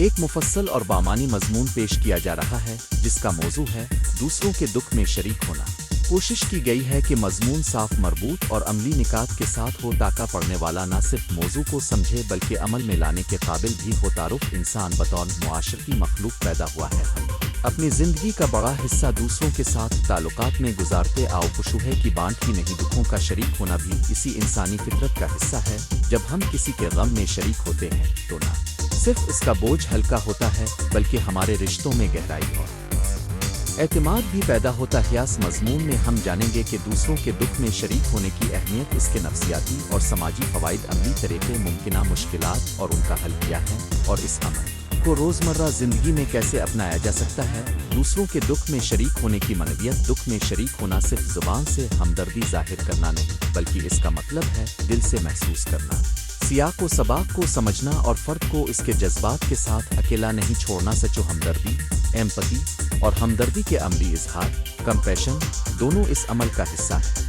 ایک مفصل اور بامانی مضمون پیش کیا جا رہا ہے جس کا موضوع ہے دوسروں کے دکھ میں شریک ہونا۔ کوشش کی گئی ہے کہ مضمون صاف مربوط اور عملی نکات کے ساتھ ہو تاکہ پڑھنے والا نہ صرف موضوع کو سمجھے بلکہ عمل میں لانے کے قابل بھی ہو۔ تعارف: انسان بطور معاشرتی مخلوق پیدا ہوا ہے۔ ہم اپنی زندگی کا بڑا حصہ دوسروں کے ساتھ تعلقات میں گزارتے آؤ۔ خوشوہے کی بانٹ ہی نہیں، دکھوں کا شریک ہونا بھی اسی انسانی فطرت کا حصہ ہے۔ جب ہم کسی کے غم میں شریک ہوتے ہیں تو نہ صرف اس کا بوجھ ہلکا ہوتا ہے بلکہ ہمارے رشتوں میں گہرائی اور اعتماد بھی پیدا ہوتا ہے۔ اس مضمون میں ہم جانیں گے کہ دوسروں کے دکھ میں شریک ہونے کی اہمیت، اس کے نفسیاتی اور سماجی فوائد، عملی طریقے، ممکنہ مشکلات اور ان کا حل کیا ہے، اور اس عمل کو روزمرہ زندگی میں کیسے اپنایا جا سکتا ہے۔ دوسروں کے دکھ میں شریک ہونے کی منویت: دکھ میں شریک ہونا صرف زبان سے ہمدردی ظاہر کرنا نہیں بلکہ اس کا مطلب ہے دل سے محسوس کرنا، سیاق و سباق کو سمجھنا اور فرد کو اس کے جذبات کے ساتھ اکیلا نہیں چھوڑنا۔ سچو ہمدردی، ایمپتی اور ہمدردی کے عملی اظہار، کمپیشن، دونوں اس عمل کا حصہ ہے۔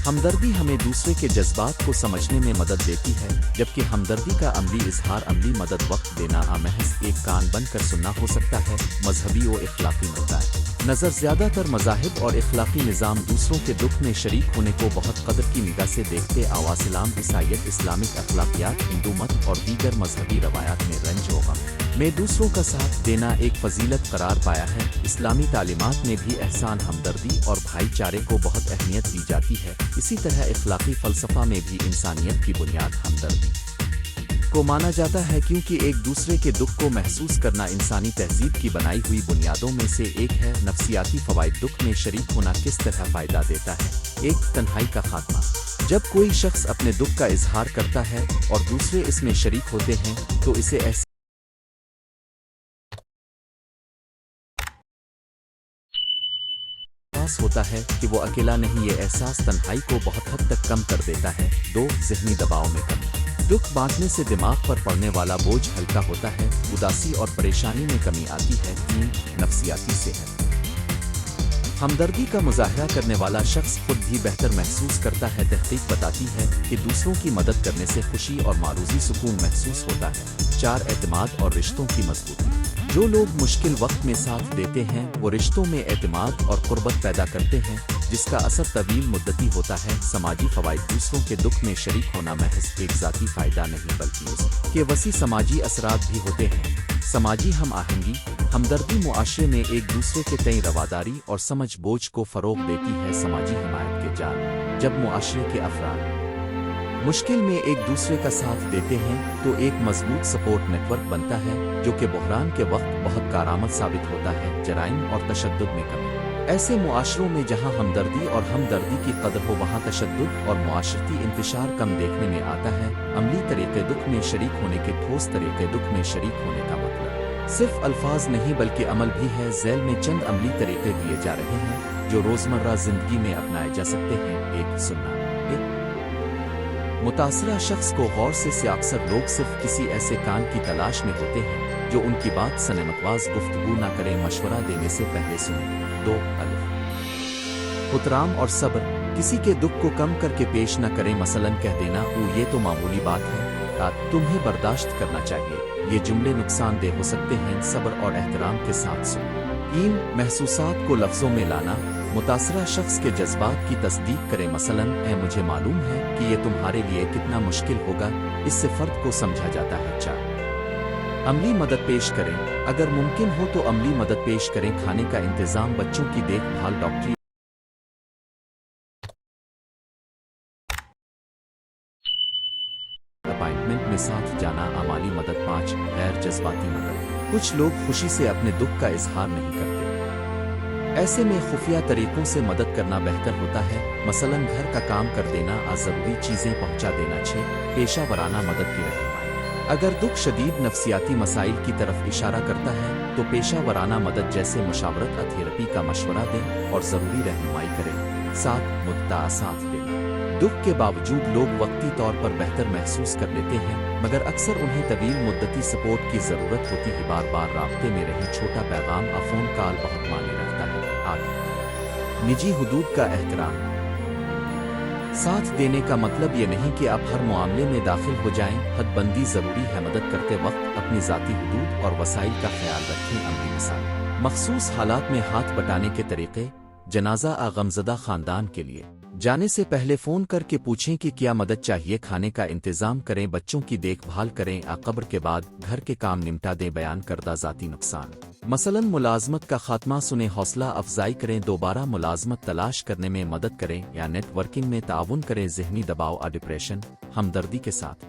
ہمدردی ہمیں دوسرے کے جذبات کو سمجھنے میں مدد دیتی ہے، جبکہ ہمدردی کا عملی اظہار، عملی مدد، وقت دینا، محض ایک کان بن کر سننا ہو سکتا ہے۔ مذہبی و اخلاقی نقطہ نظر: زیادہ تر مذاہب اور اخلاقی نظام دوسروں کے دکھ میں شریک ہونے کو بہت قدر کی نگاہ سے دیکھتے آؤ۔ اسلام، عیسائیت، اسلامک اخلاقیات، ہندو مت اور دیگر مذہبی روایات میں رنج و غم میں دوسروں کا ساتھ دینا ایک فضیلت قرار پایا ہے۔ اسلامی تعلیمات میں بھی احسان، ہمدردی اور بھائی چارے کو بہت اہمیت دی جاتی ہے۔ اسی طرح اخلاقی فلسفہ میں بھی انسانیت کی بنیاد ہمدردی کو مانا جاتا ہے، کیونکہ ایک دوسرے کے دکھ کو محسوس کرنا انسانی تہذیب کی بنائی ہوئی بنیادوں میں سے ایک ہے۔ نفسیاتی فوائد: دکھ میں شریک ہونا کس طرح فائدہ دیتا ہے؟ ایک، تنہائی کا خاتمہ: جب کوئی شخص اپنے دکھ کا اظہار کرتا ہے اور دوسرے اس میں شریک ہوتے ہیں تو اسے احساس ہوتا ہے کہ وہ اکیلا نہیں۔ یہ احساس تنہائی کو بہت حد تک کم کر دیتا ہے۔ دو، ذہنی دباؤ میں کمی: دکھ بانٹنے سے دماغ پر پڑنے والا بوجھ ہلکا ہوتا ہے، اداسی اور پریشانی میں کمی آتی ہے۔ تین، نفسیاتی صحت: ہمدردی کا مظاہرہ کرنے والا شخص خود بھی بہتر محسوس کرتا ہے۔ تحقیق بتاتی ہے کہ دوسروں کی مدد کرنے سے خوشی اور معروضی سکون محسوس ہوتا ہے۔ چار، اعتماد اور رشتوں کی مضبوطی: جو لوگ مشکل وقت میں ساتھ دیتے ہیں وہ رشتوں میں اعتماد اور قربت پیدا کرتے ہیں جس کا اثر طویل مدتی ہوتا ہے۔ سماجی فوائد: دوسروں کے دکھ میں شریک ہونا محض ایک ذاتی فائدہ نہیں بلکہ اس کے وسیع سماجی اثرات بھی ہوتے ہیں۔ سماجی ہم آہنگی: ہمدردی معاشرے میں ایک دوسرے کے تئیں رواداری اور سمجھ بوجھ کو فروغ دیتی ہے۔ سماجی حمایت کے جال: جب معاشرے کے افراد مشکل میں ایک دوسرے کا ساتھ دیتے ہیں تو ایک مضبوط سپورٹ نیٹ ورک بنتا ہے جو کہ بحران کے وقت بہت کارآمد ثابت ہوتا ہے۔ جرائم اور تشدد میں کمی: ایسے معاشروں میں جہاں ہمدردی اور ہمدردی کی قدر ہو وہاں تشدد اور معاشرتی انتشار کم دیکھنے میں آتا ہے۔ عملی طریقے: دکھ میں شریک ہونے کے ٹھوس طریقے: دکھ میں شریک ہونے کا مطلب صرف الفاظ نہیں بلکہ عمل بھی ہے۔ ذیل میں چند عملی طریقے دیے جا رہے ہیں جو روزمرہ زندگی میں اپنائے جا سکتے ہیں۔ ایک، سننا: متاثرہ شخص کو غور سے اکثر لوگ صرف کسی ایسے کان کی تلاش میں ہوتے ہیں جو ان کی بات سنے، متواز گفتگو نہ کریں، مشورہ دینے سے پہلے سنیں۔ دو، الف احترام اور صبر: کسی کے دکھ کو کم کر کے پیش نہ کریں، مثلاً کہہ دینا یہ تو معمولی بات ہے، تمہیں برداشت کرنا چاہیے، یہ جملے نقصان دہ ہو سکتے ہیں۔ صبر اور احترام کے ساتھ سنیں۔ تین، محسوسات کو لفظوں میں لانا: متاثرہ شخص کے جذبات کی تصدیق کریں، مثلاً مجھے معلوم ہے کہ یہ تمہارے لیے کتنا مشکل ہوگا، اس سے فرد کو سمجھا جاتا ہے۔ چار، عملی مدد پیش کریں: اگر ممکن ہو تو عملی مدد پیش کریں، کھانے کا انتظام، بچوں کی دیکھ بھال، ڈاکٹری اپائنٹمنٹ میں ساتھ جانا، مالی مدد۔ پانچ، غیر جذباتی مدد: کچھ لوگ خوشی سے اپنے دکھ کا اظہار نہیں کرتے، ایسے میں خفیہ طریقوں سے مدد کرنا بہتر ہوتا ہے، مثلاً گھر کا کام کر دینا، ضروری چیزیں پہنچا دینا۔ چھ، پیشہ ورانہ مدد کی رہنمائی: اگر دکھ شدید نفسیاتی مسائل کی طرف اشارہ کرتا ہے تو پیشہ ورانہ مدد جیسے مشاورت، تھیراپی کا مشورہ دیں اور ضروری رہنمائی کریں۔ سات، مدتا ساتھ دینا: دکھ کے باوجود لوگ وقتی طور پر بہتر محسوس کر لیتے ہیں مگر اکثر انہیں طویل مدتی سپورٹ کی ضرورت ہوتی ہے۔ بار بار رابطے میں رہیں، چھوٹا پیغام، فون کال بہت معنی رکھتا ہے۔ آٹھ، نجی حدود کا احترام: ساتھ دینے کا مطلب یہ نہیں کہ آپ ہر معاملے میں داخل ہو جائیں، حد بندی ضروری ہے۔ مدد کرتے وقت اپنی ذاتی حدود اور وسائل کا خیال رکھیں۔ عملی مثال: مخصوص حالات میں ہاتھ بٹانے کے طریقے۔ جنازہ غمزدہ خاندان کے لیے جانے سے پہلے فون کر کے پوچھیں کہ کیا مدد چاہیے، کھانے کا انتظام کریں، بچوں کی دیکھ بھال کریں، قبر کے بعد گھر کے کام نمٹا دیں۔ بیان کردہ ذاتی نقصان، مثلا ملازمت کا خاتمہ سنیں، حوصلہ افزائی کریں، دوبارہ ملازمت تلاش کرنے میں مدد کریں یا نیٹ ورکنگ میں تعاون کریں۔ ذہنی دباؤ ڈپریشن، ہمدردی کے ساتھ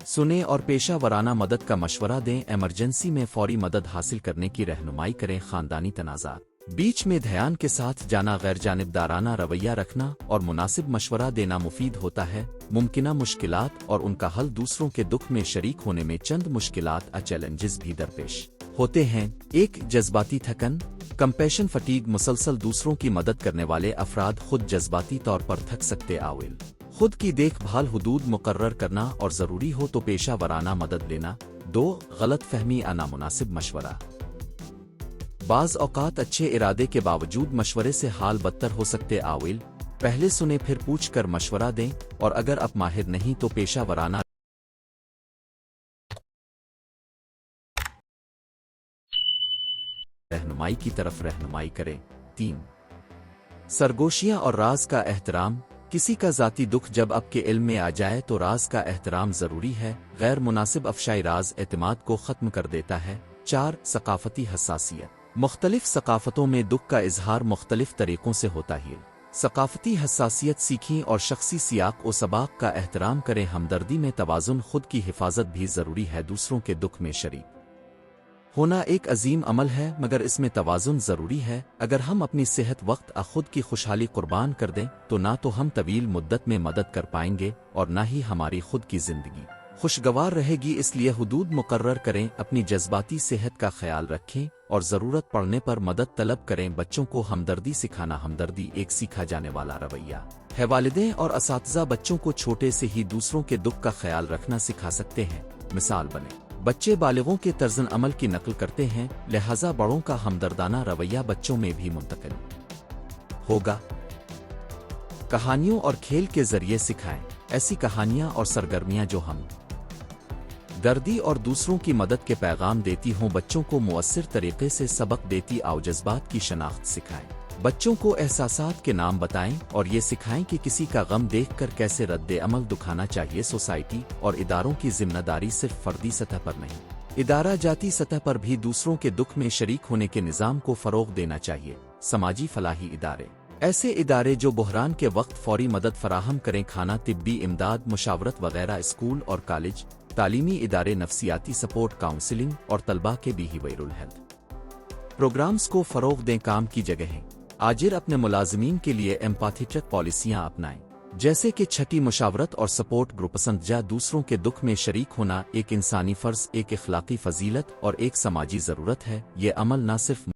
سنیں اور پیشہ ورانہ مدد کا مشورہ دیں۔ ایمرجنسی میں فوری مدد حاصل کرنے کی رہنمائی کریں۔ خاندانی تنازعات بیچ میں دھیان کے ساتھ جانا، غیر جانبدارانہ رویہ رکھنا اور مناسب مشورہ دینا مفید ہوتا ہے۔ ممکنہ مشکلات اور ان کا حل، دوسروں کے دکھ میں شریک ہونے میں چند مشکلات چیلنجز بھی درپیش ہوتے ہیں۔ ایک جذباتی تھکن، کمپیشن فٹیگ، مسلسل دوسروں کی مدد کرنے والے افراد خود جذباتی طور پر تھک سکتے۔ خود کی دیکھ بھال، حدود مقرر کرنا اور ضروری ہو تو پیشہ ورانہ مدد لینا۔ 2 غلط فہمی نامناسب مشورہ، بعض اوقات اچھے ارادے کے باوجود مشورے سے حال بدتر ہو سکتے۔ پہلے سنیں پھر پوچھ کر مشورہ دیں، اور اگر آپ ماہر نہیں تو پیشہ ورانہ رہنمائی کی طرف رہنمائی کریں۔ 3 سرگوشیاں اور راز کا احترام، کسی کا ذاتی دکھ جب آپ کے علم میں آ جائے تو راز کا احترام ضروری ہے۔ غیر مناسب افشائی راز اعتماد کو ختم کر دیتا ہے۔ 4 ثقافتی حساسیت، مختلف ثقافتوں میں دکھ کا اظہار مختلف طریقوں سے ہوتا ہے۔ ثقافتی حساسیت سیکھیں اور شخصی سیاق و سباق کا احترام کریں۔ ہمدردی میں توازن، خود کی حفاظت بھی ضروری ہے۔ دوسروں کے دکھ میں شریک ہونا ایک عظیم عمل ہے، مگر اس میں توازن ضروری ہے۔ اگر ہم اپنی صحت، وقت، خود کی خوشحالی قربان کر دیں تو نہ تو ہم طویل مدت میں مدد کر پائیں گے اور نہ ہی ہماری خود کی زندگی خوشگوار رہے گی۔ اس لیے حدود مقرر کریں، اپنی جذباتی صحت کا خیال رکھیں اور ضرورت پڑنے پر مدد طلب کریں۔ بچوں کو ہمدردی سکھانا، ہمدردی ایک سیکھا جانے والا رویہ ہے۔ والدین اور اساتذہ بچوں کو چھوٹے سے ہی دوسروں کے دکھ کا خیال رکھنا سکھا سکتے ہیں۔ مثال بنیں، بچے بالغوں کے طرز عمل کی نقل کرتے ہیں، لہذا بڑوں کا ہمدردانہ رویہ بچوں میں بھی منتقل ہوگا۔ کہانیوں اور کھیل کے ذریعے سکھائیں، ایسی کہانیاں اور سرگرمیاں جو ہم دردی اور دوسروں کی مدد کے پیغام دیتی ہوں، بچوں کو مؤثر طریقے سے سبق دیتی آؤ۔ جذبات کی شناخت سکھائیں، بچوں کو احساسات کے نام بتائیں اور یہ سکھائیں کہ کسی کا غم دیکھ کر کیسے رد عمل دکھانا چاہیے۔ سوسائٹی اور اداروں کی ذمہ داری صرف فردی سطح پر نہیں، ادارہ جاتی سطح پر بھی دوسروں کے دکھ میں شریک ہونے کے نظام کو فروغ دینا چاہیے۔ سماجی فلاحی ادارے، ایسے ادارے جو بحران کے وقت فوری مدد فراہم کریں، کھانا، طبی امداد، مشاورت وغیرہ۔ اسکول اور کالج، تعلیمی ادارے، نفسیاتی سپورٹ، کاؤنسلنگ اور طلباء کے بیہیویئرل ہیلتھ پروگرامز کو فروغ دیں۔ کام کی جگہیں، آجر اپنے ملازمین کے لیے ایمپاتھیٹک پالیسیاں اپنائیں، جیسے کہ چھٹی مشاورت اور سپورٹ گروپ۔ پسندجہ دوسروں کے دکھ میں شریک ہونا ایک انسانی فرض، ایک اخلاقی فضیلت اور ایک سماجی ضرورت ہے۔ یہ عمل نہ صرف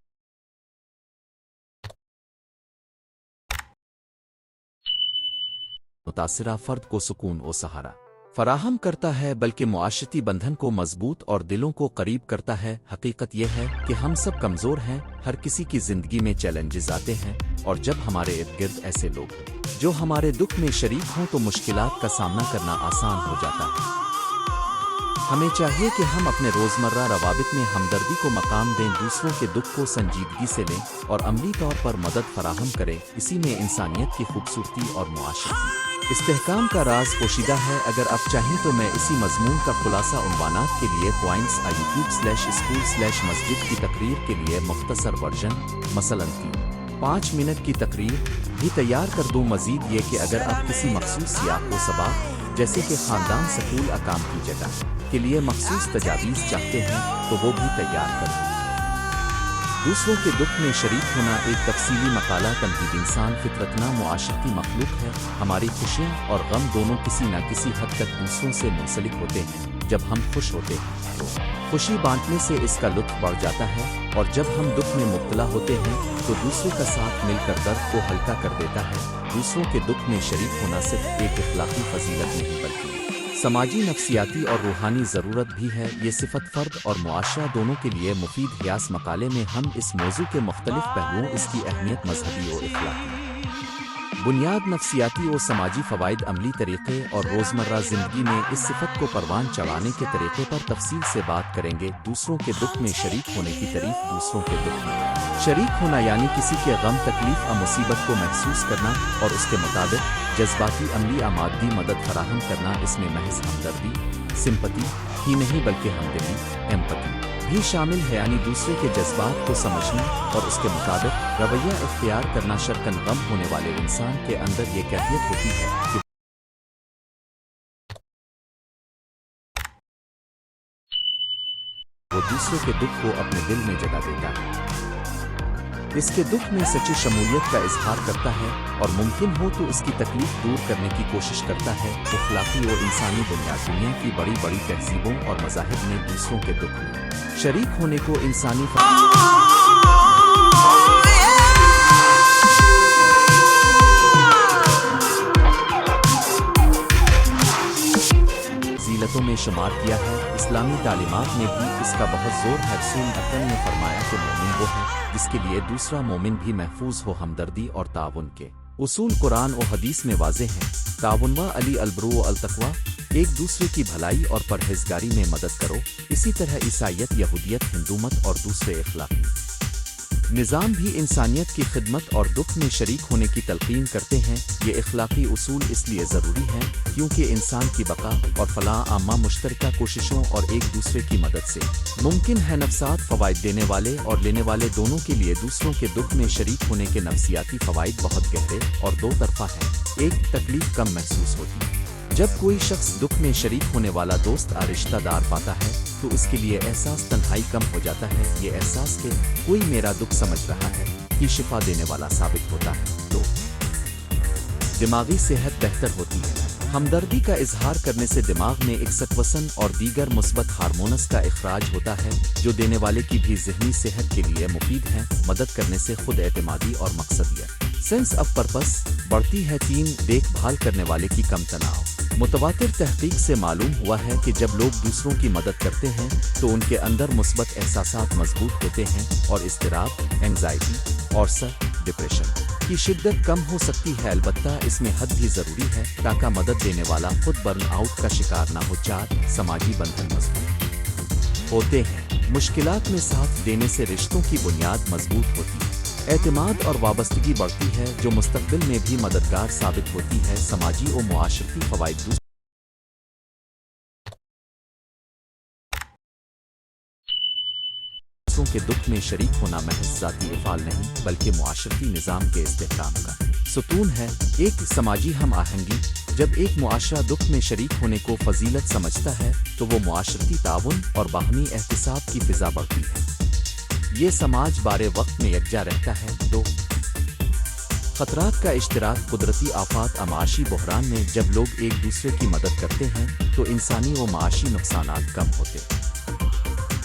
متاثرہ فرد کو سکون و سہارا فراہم کرتا ہے، بلکہ معاشرتی بندھن کو مضبوط اور دلوں کو قریب کرتا ہے۔ حقیقت یہ ہے کہ ہم سب کمزور ہیں، ہر کسی کی زندگی میں چیلنجز آتے ہیں، اور جب ہمارے ارد گرد ایسے لوگ جو ہمارے دکھ میں شریک ہوں تو مشکلات کا سامنا کرنا آسان ہو جاتا ہے۔ ہمیں چاہیے کہ ہم اپنے روزمرہ روابط میں ہمدردی کو مقام دیں، دوسروں کے دکھ کو سنجیدگی سے لیں اور عملی طور پر مدد فراہم کریں۔ اسی میں انسانیت کی خوبصورتی اور معاشرتی استحکام کا راز پوشیدہ ہے۔ اگر آپ چاہیں تو میں اسی مضمون کا خلاصہ عنوانات کے لیے پوائنٹس youtube/school/masjid کی تقریر کے لیے مختصر ورژن، مثلاً 5 منٹ کی تقریر بھی تیار کر دوں۔ مزید یہ کہ اگر آپ کسی مخصوص سیاق و سباق، جیسے کہ خاندان، سکول، اقام کی جگہ کے لیے مخصوص تجاویز چاہتے ہیں تو وہ بھی تیار کر دوں۔ دوسروں کے دکھ میں شریک ہونا ایک تفصیلی مقالہ۔ تنقید انسان فطرتنا معاشرتی مخلوق ہے، ہماری خوشیاں اور غم دونوں کسی نہ کسی حد تک دوسروں سے منسلک ہوتے ہیں۔ جب ہم خوش ہوتے ہیں تو خوشی بانٹنے سے اس کا لطف بڑھ جاتا ہے، اور جب ہم دکھ میں مبتلا ہوتے ہیں تو دوسروں کا ساتھ مل کر درد کو ہلکا کر دیتا ہے۔ دوسروں کے دکھ میں شریک ہونا صرف ایک اخلاقی فضیلت نہیں بلکہ سماجی، نفسیاتی اور روحانی ضرورت بھی ہے۔ یہ صفت فرد اور معاشرہ دونوں کے لیے مفید ہے۔ اس مقالے میں ہم اس موضوع کے مختلف پہلوؤں، اس کی اہمیت، مذہبی و اخلاقی बुनियाद नफ्सियाती और समाजी फ़वाइद अमली तरीक़े और रोज़मर्रा ज़िंदगी में इस सिफत को परवान चढ़ाने के तरीक़े पर तफसील से बात करेंगे। दूसरों के दुख में शरीक होने की तारीफ़। दूसरों के दुख में शरीक होना यानी किसी के गम तकलीफ़ और मुसीबत को महसूस करना और उसके मुताबिक जज्बाती अमली या मादी मदद फराहम करना। इसमें महज हमदर्दी सिंपति ही नहीं बल्कि हमदिली एम्पति भी शामिल है, यानी दूसरे के जज्बात को समझना और उसके मुताबिक रवैया इख्तियार करना। शर्कन गम होने वाले इंसान के अंदर ये कैफियत होती है कि वो दूसरों के दुख को अपने दिल में जगह देता है, इसके दुख में सच्ची शमूलियत का इजहार करता है और मुमकिन हो तो इसकी तकलीफ दूर करने की कोशिश करता है। अखलाकी और इंसानी बुनियाद दुनिया की बड़ी बड़ी तहजीबों और मज़ाहिब में दूसरों के दुख में शरीक होने को इंसानी फजीलतों में शुमार किया है। इस्लामी तालीमात में भी इसका बहुत जोर है। रसूल अकरम ने फरमाया कि मोमिन वो है जिसके लिए दूसरा मोमिन भी महफूज हो। हमदर्दी और ताउन के उसूल कुरान और हदीस में वाज़ेह हैं। ताउन व अली अलब्रू व अलतकवा, एक दूसरे की भलाई और परहेजगारी में मदद करो। इसी तरह ईसाइयत, यहूदियत, हिंदूमत और दूसरे इखलाकी निज़ाम भी इंसानियत की खिदमत और दुख में शरीक होने की तलकीन करते हैं। ये इखलाकी उसूल इसलिए ज़रूरी हैं क्योंकि इंसान की बका और फलाह आमा मुश्तरका कोशिशों और एक दूसरे की मदद से मुमकिन है। नफ्सात फ़वाइद देने वाले और लेने वाले दोनों के लिए दूसरों के दुख में शरीक होने के नफ्सियाती फ़वाइद बहुत गहरे और दो तरफ़ा हैं। एक, तकलीफ कम महसूस होती है। जब कोई शख्स दुख में शरीक होने वाला दोस्त या रिश्तेदार पाता है तो इसके लिए एहसास तन्हाई कम हो जाता है। ये एहसास कि कोई मेरा दुख समझ रहा है कि शिफा देने वाला साबित होता है। तो दिमागी सेहत बेहतर होती है। हमदर्दी का इजहार करने से दिमाग में इक्सकवसन और दीगर मुस्बत हार्मोनस का इखराज होता है जो देने वाले की भी ज़हनी सेहत के लिए मुफीद हैं। मदद करने से खुद एतमादी और मकसदियत सेंस ऑफ पर्पस बढ़ती है। 3, देखभाल करने वाले की कम तनाव। मुतवातिर तहकीक से मालूम हुआ है कि जब लोग दूसरों की मदद करते हैं तो उनके अंदर मुस्बत एहसासात मजबूत होते हैं और इज़्तिराब, एंग्जाइटी और डिप्रेशन की शिद्दत कम हो सकती है। अलबत्ता इसमें हद भी ज़रूरी है ताकि मदद देने वाला खुद बर्न आउट का शिकार ना हो। 4, समाजी बंधन मजबूत होते हैं। मुश्किलात में साथ देने से रिश्तों की बुनियाद मजबूत होती है। एतमाद और वाबस्तगी बढ़ती है जो मुस्तकबिल में भी मददगार साबित होती है। समाजी और मुआशरती फ़वाइद। दूसरों के दुख में शरीक होना महज ज़ाती इफ़ाल नहीं बल्कि मुआशरती निज़ाम के इस्तेहकाम का सुतून है। एक, समाजी हम आहंगी। जब एक मुआशरा दुख में शरीक होने को फजीलत समझता है तो वो मुआशरती ताउन और बाहमी एहतिसाब की फ़िज़ा बढ़ती है। ये समाज बारे वक्त में यकजा रहता है। 2, खतरात का इश्तराक। कुदरती आफात अमाशी बहरान में जब लोग एक दूसरे की मदद करते हैं तो इंसानी व माशी नुकसानात कम होते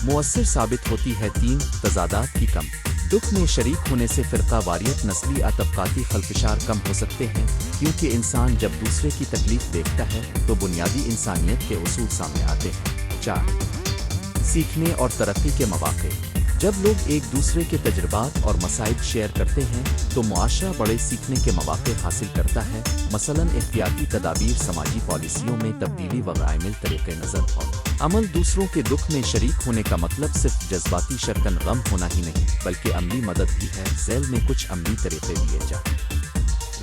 मुअस्सिर साबित होती है। 3, तजादात की कम। दुख में शरीक होने से फ़िरका वारियत, नस्ली या तबकाती खलफिशार कम हो सकते हैं क्योंकि इंसान जब दूसरे की तकलीफ देखता है तो बुनियादी इंसानियत के उसूल सामने आते हैं। 4, सीखने और तरक्की के मौक़े। जब लोग एक दूसरे के तजुर्बात और मसाइब शेयर करते हैं तो मुआशरा बड़े सीखने के मौक़े हासिल करता है। मसलन एहतियाती तदाबीर, समाजी पॉलिसियों में तब्दीली व आमिल तरीक़े नज़र और अमल। दूसरों के दुख में शरीक होने का मतलब सिर्फ जज्बाती शर्कन गम होना ही नहीं बल्कि अमली मदद भी है। झैल में कुछ अमली तरीक़े दिए जा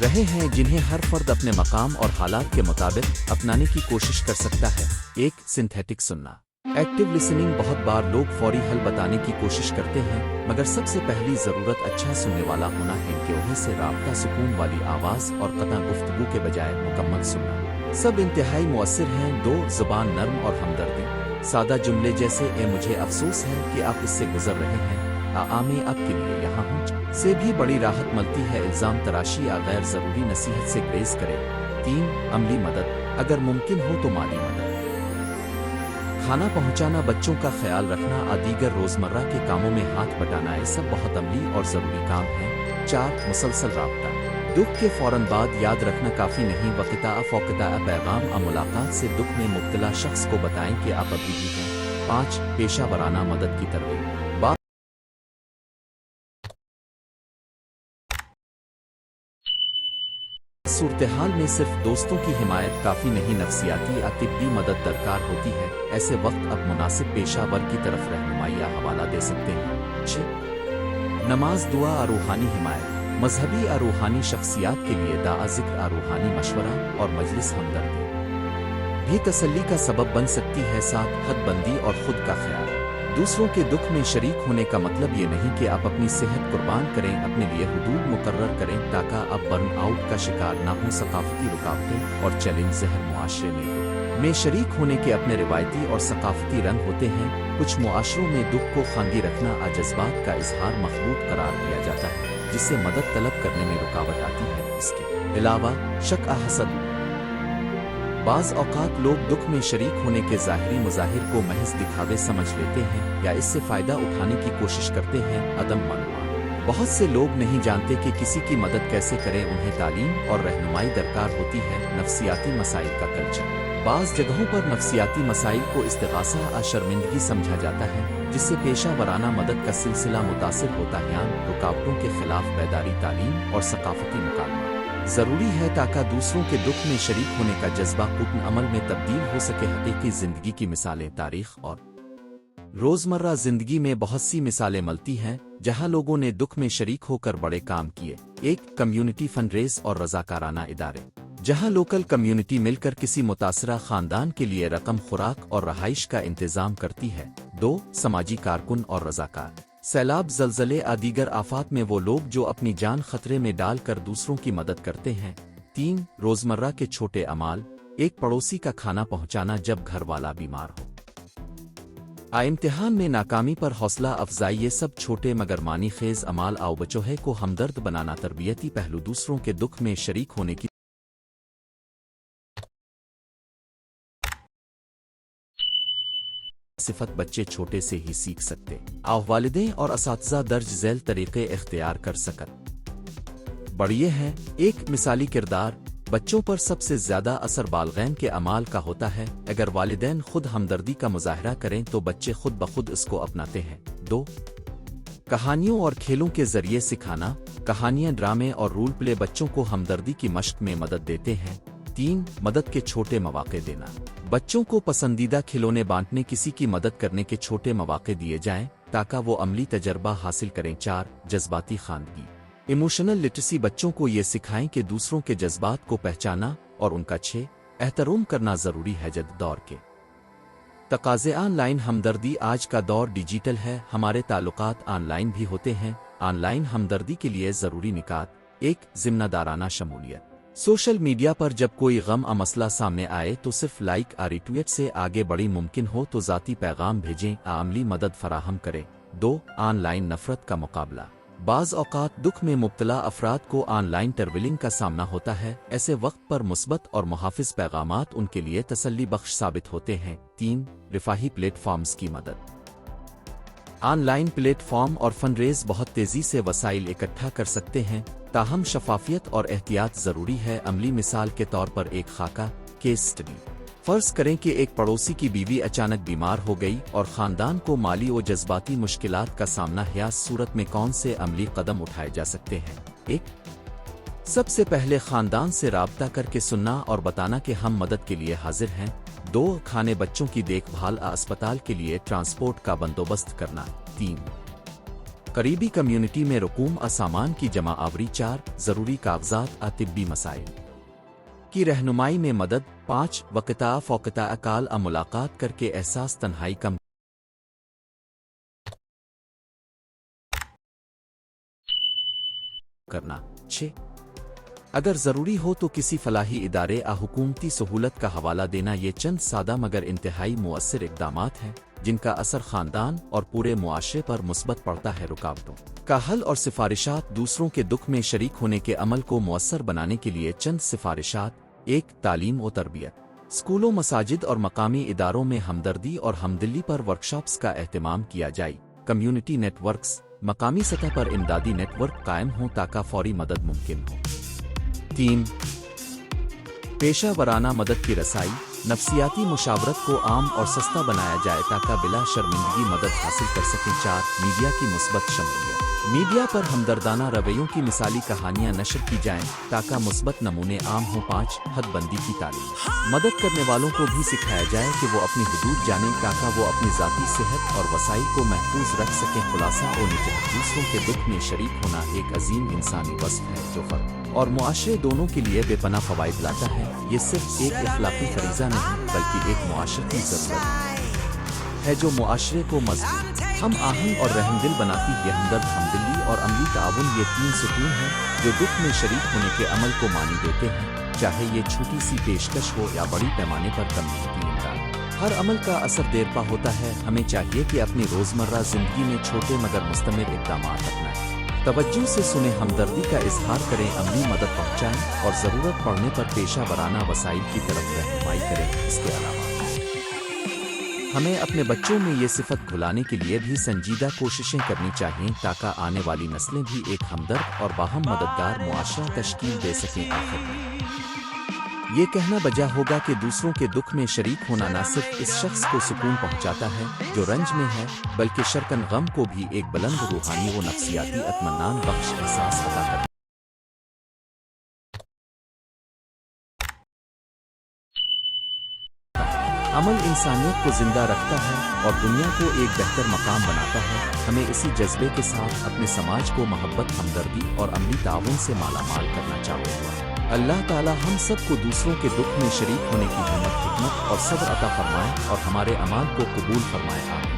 रहे हैं जिन्हें हर फर्द अपने मकाम और हालात के मुताबिक अपनाने की कोशिश कर सकता है। 1, सिंथेटिक सुनना। Active listening. बहुत बार लोग फौरी हल बताने की कोशिश करते हैं मगर सबसे पहली ज़रूरत अच्छा सुनने वाला होना है कि उन्हें से राब्ता, सुकून वाली आवाज़ और कता गुफ्तगू के बजाय मुकम्मल सुनना सब इंतहाई मुअस्सिर हैं। 2, ज़ुबान नरम और हमदर्दी। सादा जुमले जैसे ए मुझे अफसोस है कि आप इससे गुजर रहे हैं, मैं आपके लिए यहाँ हूँ से भी बड़ी राहत मिलती है। इल्ज़ाम तराशी या गैर ज़रूरी नसीहत से ग्रेज़ करें। 3, अमली मदद। अगर मुमकिन हो तो माली मदद, खाना पहुंचाना, बच्चों का ख्याल रखना, दीगर रोज़मर्रा के कामों में हाथ बटाना, ये सब बहुत अमली और ज़रूरी काम है। 4, मुसलसल राब्ता। दुख के फ़ौरन बाद याद रखना काफ़ी नहीं, वक़्ता फ़ौक़ता पैगाम मुलाकात से दुख में मुब्तला शख्स को बताएं कि आप अभी भी हैं। 5, पेशा वराना मदद की तरगीब। सूरतहाल में सिर्फ दोस्तों की हिमायत काफ़ी नहीं, नफसियाती या तिब्बी मदद दरकार होती है। ऐसे वक्त आप मुनासिब पेशावर की तरफ रहनुमाई या हवाला दे सकते हैं। 6 नमाज, दुआ और रूहानी हिमायत। मजहबी और रूहानी शख्सियात के लिए दाआ ज़िक्र और रूहानी मशवरा और मजलिस हमदर्दी भी तसल्ली का सबब बन सकती है। साथ हदबंदी और खुद का ख्याल। दूसरों के दुख में शरीक होने का मतलब ये नहीं कि आप अपनी सेहत कुर्बान करें, अपने लिए हुदूद मुकर्रर करें ताकि आप बर्न आउट का शिकार ना हों। सकाफती रुकावटें और चैलेंज ज़हर मुआशरे में शरीक होने के अपने रिवायती और सकाफती रंग होते हैं। कुछ मुआशरों में दुख को खानगी रखना और जज्बात का इजहार मखबूत करार दिया जाता है, जिससे मदद तलब करने में रुकावट आती है। इसके अलावा शक हसद। बाज़ औक़ात लोग दुख में शरीक होने के ज़ाहिरी मुज़ाहिर को महज दिखावे समझ लेते हैं या इससे फ़ायदा उठाने की कोशिश करते हैं। अदम मालूमात। बहुत से लोग नहीं जानते कि किसी की मदद कैसे करें। उन्हें तालीम और रहनुमाई दरकार होती है। नफसियाती मसाइल का कल्चर। बाज़ जगहों पर नफसियाती मसाइल को इस्तिग़ासा और शर्मिंदगी समझा जाता है, जिससे पेशा वराना मदद का सिलसिला मुतासिर होता है। रुकावटों के खिलाफ बेदारी, तालीम और सकाफती मुकाबला ज़रूरी है ताकि दूसरों के दुख में शरीक होने का जज्बा पुख्त अमल में तब्दील हो सके। हकीकी ज़िंदगी की मिसालें। तारीख़ और रोज़मर्रा ज़िंदगी में बहुत सी मिसालें मिलती हैं जहां लोगों ने दुख में शरीक होकर बड़े काम किए। 1 कम्युनिटी फंडरेज और रज़ाकाराना इदारे, जहां लोकल कम्युनिटी मिलकर किसी मुतासरा ख़ानदान के लिए रकम, खुराक और रहाइश का इंतज़ाम करती है। 2 समाजी कारकुन और रज़ाकार। सैलाब, ज़लज़ले और दीगर आफात में वो लोग जो अपनी जान खतरे में डालकर दूसरों की मदद करते हैं। 3 रोज़मर्रा के छोटे अमाल। 1 पड़ोसी का खाना पहुंचाना जब घर वाला बीमार हो। इम्तिहान में नाकामी पर हौसला अफजाई। ये सब छोटे मगर मानी खेज अमाल आओ बचोहे को हमदर्द बनाना। तरबियती पहलू। दूसरों के दुख में शरीक होने की सिफत बच्चे छोटे से ही सीख सकते। वालिदैन और असातिज़ा दर्ज झैल तरीक़े इख्तियार कर सकत। बढ़िए है। 1 मिसाली किरदार। बच्चों पर सबसे ज़्यादा असर बालगैन के अमाल का होता है। अगर वालिदैन खुद हमदर्दी का मुज़ाहरा करें तो बच्चे खुद ब खुद इसको अपनाते हैं। 2 कहानियों और खेलों के ज़रिए सिखाना। कहानियाँ, ड्रामे और रूल प्ले बच्चों को हमदर्दी की मश्क में मदद देते हैं। 3 मदद के छोटे मौक़े देना। बच्चों को पसंदीदा खिलौने बांटने, किसी की मदद करने के छोटे मौक़े दिए जाएं ताकि वो अमली तजर्बा हासिल करें। 4 जज्बाती खानगी। Emotional literacy. बच्चों को ये सिखाएं कि दूसरों के जज्बात को पहचाना और उनका एहतराम करना ज़रूरी है। जद दौर के तकाज़े। ऑनलाइन हमदर्दी। आज का दौर डिजिटल है, हमारे ताल्लुकात ऑनलाइन भी होते हैं। ऑनलाइन हमदर्दी के लिए ज़रूरी निकात। 1 ज़िम्मेदाराना शमूलियत। सोशल मीडिया पर जब कोई गम या मसला सामने आए तो सिर्फ लाइक और रिट्वीट से आगे बढ़ी। मुमकिन हो तो ज़ाती पैगाम भेजें, अमली मदद फराहम करें। 2 ऑनलाइन नफ़रत का मुकाबला। बाज़ औक़ात दुख में मुब्तला अफराद को ऑनलाइन ट्रोलिंग का सामना होता है। ऐसे वक्त पर मुस्बत और मुहाफ़िज़ पैगामात उनके लिए तसल्ली बख्श साबित होते हैं। 3 रिफ़ाही प्लेटफॉर्म्स की मदद। ऑनलाइन प्लेटफॉर्म और फंडरेज बहुत तेज़ी से वसाइल इकट्ठा कर सकते हैं, ताहम शफाफियत और एहतियात ज़रूरी है। अमली मिसाल के तौर पर एक खाका केस स्टडी। फ़र्ज़ करें कि एक पड़ोसी की बीवी अचानक बीमार हो गई और ख़ानदान को माली और जज्बाती मुश्किलात का सामना है। इस सूरत में कौन से अमली कदम उठाए जा सकते हैं? 1 सबसे पहले ख़ानदान से राब्ता करके सुनना और बताना कि हम मदद के लिए हाजिर हैं। 2 खाने, बच्चों की देखभाल, अस्पताल के लिए ट्रांसपोर्ट का बंदोबस्त करना। 3 करीबी कम्युनिटी में रकूम और सामान की जमा आवरी। 4 ज़रूरी कागजात और तिब्बी मसाइल की रहनुमाई में मदद। 5 वक़्ता फ़ौक़ता अकाल और मुलाकात करके एहसास तन्हाई कम करना। 6 अगर ज़रूरी हो तो किसी फलाही इदारे या हुकूमती सहूलत का हवाला देना। ये चंद सादा मगर इंतहाई मुअस्सिर इक़दामात हैं जिनका असर ख़ानदान और पूरे मुआशरे पर मुस्बत पड़ता है। रुकावटों का हल और सिफारिशात। दूसरों के दुख में शरीक होने के अमल को मुअस्सर बनाने के लिए चंद सिफारिशात। 1 तालीम और तरबियत। स्कूलों, मसाजिद और मकामी इदारों में हमदर्दी और हमदिली पर वर्कशॉप्स का एहतमाम किया जाए। Community networks. मकामी सतह पर इमदादी नेटवर्क कायम हों ताकि फौरी मदद मुमकिन हो। 3 पेशा वराना मदद की रसाई। नफसियाती मुशावरत को आम और सस्ता बनाया जाए ताकि बिला शर्मिंदगी मदद हासिल कर सकें। 4 मीडिया की मुस्बत शमूलियत। मीडिया पर हमदर्दाना रवैयों की मिसाली कहानियां नशर की जाएं ताकि मुस्बत नमूने आम हों। 5 हदबंदी की तालीम। मदद करने वालों को भी सिखाया जाए कि वो अपनी हुदूद जानें ताकि वो अपनी ज़ाती सेहत और वसाइल को महफूज रख सकें। खुलासा और निजात। दूसरों के दुख में शरीक होना एक अजीम इंसानी वस्फ है जो फर्द और मुआशरे दोनों के लिए बेपनाह फ़वाइद लाता है। ये सिर्फ एक इखलाकी फरीज़ा नहीं बल्कि एक मुआशरती ज़रूरत है जो मुआशरे को मज़बूत, हम आहंग और रहमदिल बनाती है। हमदर्द, हमदिली और अमली ताउन ये 3 सुकून हैं जो दुख में शरीक होने के अमल को मानी देते हैं, चाहे ये छोटी सी पेशकश हो या बड़ी पैमाने पर कम्युनिटी इमदाद। हर अमल का असर देरपा होता है। हमें चाहिए कि अपनी रोज़मर्रा ज़िंदगी में छोटे मगर मुस्तमिर इक़दाम अपनाएं। तवज्जो से सुने, हमदर्दी का इजहार करें, अमली मदद पहुँचाएँ और ज़रूरत पड़ने पर पेशा वराना वसाइल की तरफ रहनुमाई करें। इसके अलावा हमें अपने बच्चों में ये सिफत घुलाने के लिए भी संजीदा कोशिशें करनी चाहिए ताकि आने वाली नस्लें भी एक हमदर्द और बाहम मददगार मुआशरा तश्कील दे सकें। आखिर में ये कहना बजा होगा कि दूसरों के दुख में शरीक होना न सिर्फ इस शख्स को सुकून पहुंचाता है जो रंज में है, बल्कि शर्कन गम को भी एक बुलंद रूहानी व नफ्सियाती इत्मीनान बख्श एहसास अता करता है। अमल इंसानियत को जिंदा रखता है और दुनिया को एक बेहतर मकाम बनाता है। हमें इसी जज्बे के साथ अपने समाज को मोहब्बत, हमदर्दी और अमली ताउन से मालामाल करना चाहिए। अल्लाह ताला हम सब को दूसरों के दुख में शरीक होने की हिम्मत, हिकमत और सब्र अता फरमाए और हमारे अमाल को कबूल फरमाए। आमीन।